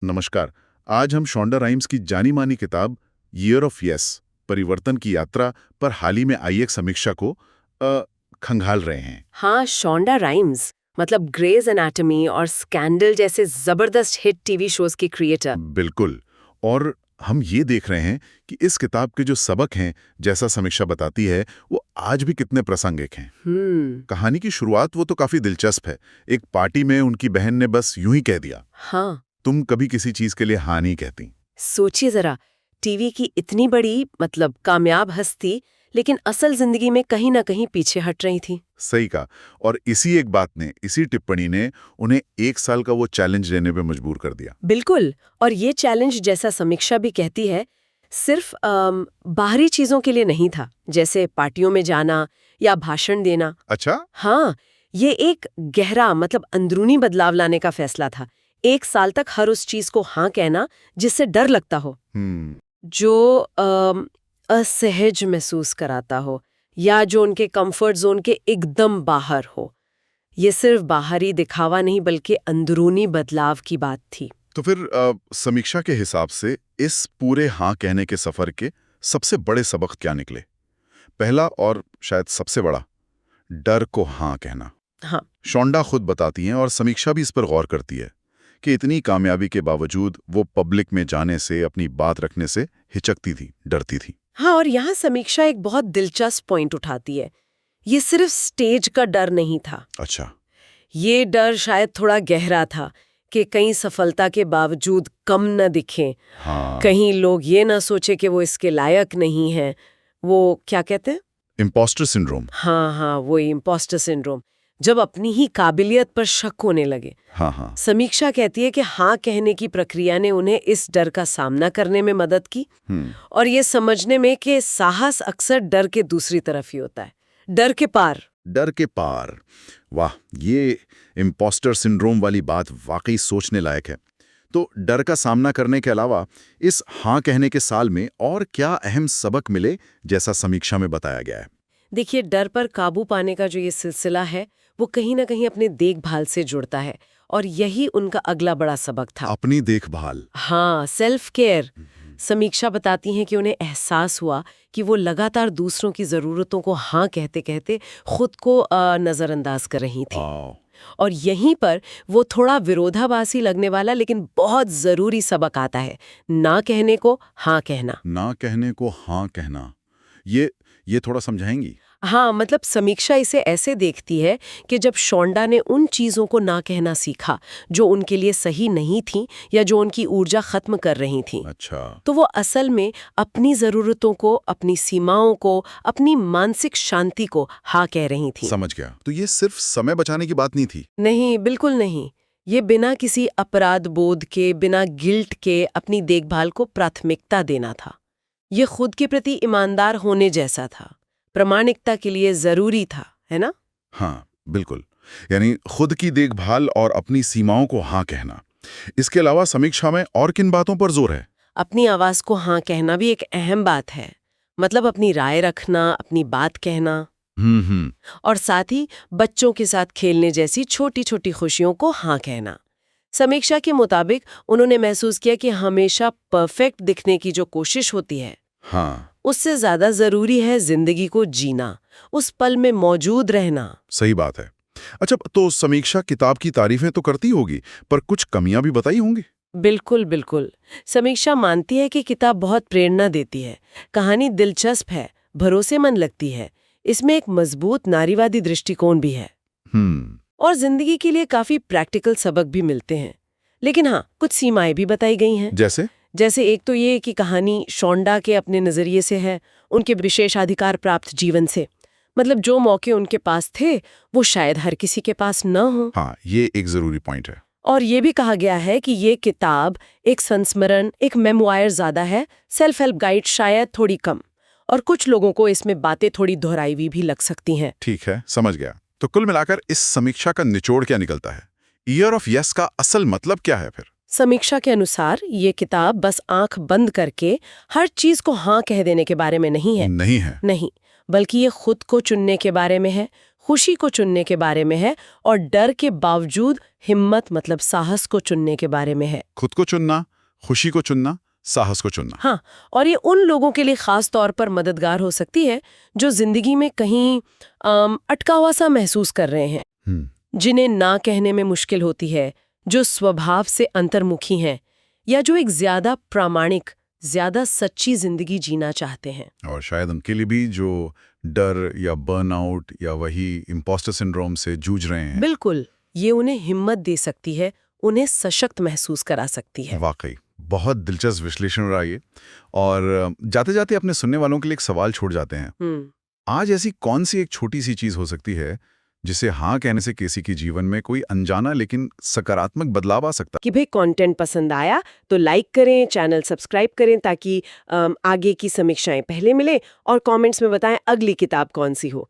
नमस्कार। आज हम शोंडा राइम्स की जानी मानी किताब ईयर ऑफ यस परिवर्तन की यात्रा पर हाल ही में आई एक समीक्षा को खंगाल रहे हैं। हाँ, शोंडा राइम्स मतलब ग्रेज एनाटॉमी और स्कैंडल जैसे जबरदस्त हिट टीवी शोज के क्रिएटर। बिल्कुल। और हम ये देख रहे हैं कि इस किताब के जो सबक हैं, जैसा समीक्षा बताती है, वो आज भी कितने प्रासंगिक हैं। कहानी की शुरुआत वो तो काफी दिलचस्प है। एक पार्टी में उनकी बहन ने बस यूं ही कह दिया, हाँ, तुम कभी किसी चीज के लिए हाँ नहीं कहती। सोचिए जरा, टीवी की इतनी बड़ी मतलब कामयाब हस्ती, लेकिन असल जिंदगी में कहीं ना कहीं पीछे हट रही थी। सही कहा। और इसी एक बात ने, इसी टिप्पणी ने उन्हें 1 साल का वो चैलेंज लेने पे मजबूर कर दिया। बिल्कुल। और ये चैलेंज, जैसा समीक्षा भी कहती है, सिर्फ बाहरी चीजों के लिए नहीं था, जैसे पार्टियों में जाना या भाषण देना। अच्छा। हाँ, ये एक गहरा मतलब अंदरूनी बदलाव लाने का फैसला था। 1 साल तक हर उस चीज को हाँ कहना जिससे डर लगता हो, जो असहज महसूस कराता हो, या जो उनके कंफर्ट जोन के एकदम बाहर हो। ये सिर्फ बाहरी दिखावा नहीं बल्कि अंदरूनी बदलाव की बात थी। तो फिर समीक्षा के हिसाब से इस पूरे हाँ कहने के सफर के सबसे बड़े सबक क्या निकले? पहला और शायद सबसे बड़ा, डर को हाँ कहना। हाँ, शोंडा खुद बताती हैं और समीक्षा भी इस पर गौर करती है कि इतनी कामयाबी के बावजूद वो पब्लिक में जाने से, अपनी बात रखने से हिचकती थी, डरती थी। हाँ, और यहाँ समीक्षा एक बहुत दिलचस्प पॉइंट उठाती है। ये सिर्फ स्टेज का डर नहीं था। अच्छा। ये डर शायद थोड़ा गहरा था कि कहीं सफलता के बावजूद कम न दिखें। हाँ। कहीं लोग ये ना सोचे कि वो इसके लायक नहीं है। वो क्या कहते हैं? Imposter syndrome. हाँ, वो इम्पोस्टर सिंड्रोम, जब अपनी ही काबिलियत पर शक होने लगे। हाँ। समीक्षा कहती है कि हाँ कहने की प्रक्रिया ने उन्हें इस डर का सामना करने में मदद की, और ये समझने में कि साहस अक्सर डर के दूसरी तरफ ही होता है, डर के पार। डर के पार। वाह, ये इम्पोस्टर सिंड्रोम वाली बात वाकई सोचने लायक है। तो डर का सामना करने के अलावा इस हाँ कहने के साल में और क्या अहम सबक मिले, जैसा समीक्षा में बताया गया है? देखिए, डर पर काबू पाने का जो ये सिलसिला है, वो कहीं ना कहीं अपने देखभाल से जुड़ता है, और यही उनका अगला बड़ा सबक था। अपनी देखभाल। हाँ, सेल्फ केयर। समीक्षा बताती हैं कि उन्हें एहसास हुआ कि वो लगातार दूसरों की ज़रूरतों को हाँ कहते कहते खुद को नज़रअंदाज कर रही थी। और यहीं पर वो थोड़ा विरोधाभासी लगने वाला लेकिन बहुत ज़रूरी सबक आता है, ना कहने को हाँ कहना। ना कहने को हाँ कहना, ये थोड़ा समझाएंगी? हाँ, मतलब समीक्षा इसे ऐसे देखती है कि जब शोंडा ने उन चीज़ों को ना कहना सीखा जो उनके लिए सही नहीं थी या जो उनकी ऊर्जा खत्म कर रही थी, अच्छा। तो वो असल में अपनी ज़रूरतों को, अपनी सीमाओं को, अपनी मानसिक शांति को हाँ कह रही थी। समझ गया। तो ये सिर्फ समय बचाने की बात नहीं थी? नहीं, बिल्कुल नहीं। ये बिना किसी अपराध बोध के, बिना गिल्ट के अपनी देखभाल को प्राथमिकता देना था। ये खुद के प्रति ईमानदार होने जैसा था, प्रामाणिकता के लिए जरूरी था, है ना? हाँ, बिल्कुल। यानी खुद की देखभाल और अपनी सीमाओं को हाँ कहना। इसके अलावा समीक्षा में और किन बातों पर जोर है? अपनी आवाज को हाँ कहना भी एक अहम बात है। मतलब अपनी राय रखना, अपनी बात कहना। और साथ ही बच्चों के साथ खेलने जैसी छोटी छोटी खुशियों को हाँ कहना। समीक्षा के मुताबिक उन्होंने महसूस किया कि हमेशा परफेक्ट दिखने की जो कोशिश होती है, हाँ, उससे ज्यादा जरूरी है जिंदगी को जीना, उस पल में मौजूद रहना। सही बात है। अच्छा, तो समीक्षा किताब की तारीफें तो करती होगी, पर कुछ कमियां भी बताई होंगी? बिल्कुल बिल्कुल। समीक्षा मानती है कि किताब बहुत प्रेरणा देती है, कहानी दिलचस्प है, भरोसेमंद लगती है, इसमें एक मजबूत नारीवादी दृष्टिकोण भी है, और जिंदगी के लिए काफी प्रैक्टिकल सबक भी मिलते हैं। लेकिन हाँ, कुछ सीमाएं भी बताई गई हैं। जैसे एक तो ये कि कहानी शोंडा के अपने नजरिए से है, उनके विशेषाधिकार प्राप्त जीवन से। मतलब जो मौके उनके पास थे वो शायद हर किसी के पास न हो। हाँ, ये एक जरूरी पॉइंट है। और ये भी कहा गया है कि ये किताब एक संस्मरण, एक मेमोयर ज्यादा है, सेल्फ हेल्प गाइड शायद थोड़ी कम, और कुछ लोगों को इसमें बातें थोड़ी दोहराई भी लग सकती हैं। ठीक है, समझ गया। तो कुल मिलाकर इस समीक्षा का निचोड़ क्या निकलता है? ईयर ऑफ यस का असल मतलब क्या है फिर? समीक्षा के अनुसार ये किताब बस आंख बंद करके हर चीज को हाँ कह देने के बारे में नहीं है। नहीं है। नहीं, बल्कि ये खुद को चुनने के बारे में है, खुशी को चुनने के बारे में है और डर के बावजूद हिम्मत मतलब साहस को चुनने के बारे में है। खुद को चुनना, खुशी को चुनना, साहस को चुनना। हाँ, और ये उन लोगों के लिए खास तौर पर मददगार हो सकती है जो जिंदगी में कहीं अटका हुआ सा महसूस कर रहे हैं, जिन्हें ना कहने में मुश्किल होती है, जो स्वभाव से अंतर्मुखी हैं या जो एक ज्यादा प्रामाणिक, ज्यादा सच्ची जिंदगी जीना चाहते हैं। और शायद उनके लिए भी जो डर या बर्नआउट या वही इम्पोस्टर सिंड्रोम से जूझ रहे हैं। बिल्कुल, ये उन्हें हिम्मत दे सकती है, उन्हें सशक्त महसूस करा सकती है। वाकई बहुत दिलचस्प विश्लेषण रहा ये। और जाते जाते अपने सुनने वालों के लिए एक सवाल छोड़ जाते हैं। आज ऐसी कौन सी एक छोटी सी चीज हो सकती है जिसे हाँ कहने से किसी के जीवन में कोई अनजाना लेकिन सकारात्मक बदलाव आ सकता? कि भाई कंटेंट पसंद आया तो लाइक करें, चैनल सब्सक्राइब करें ताकि आगे की समीक्षाएं पहले मिले और कमेंट्स में बताएं अगली किताब कौन सी हो।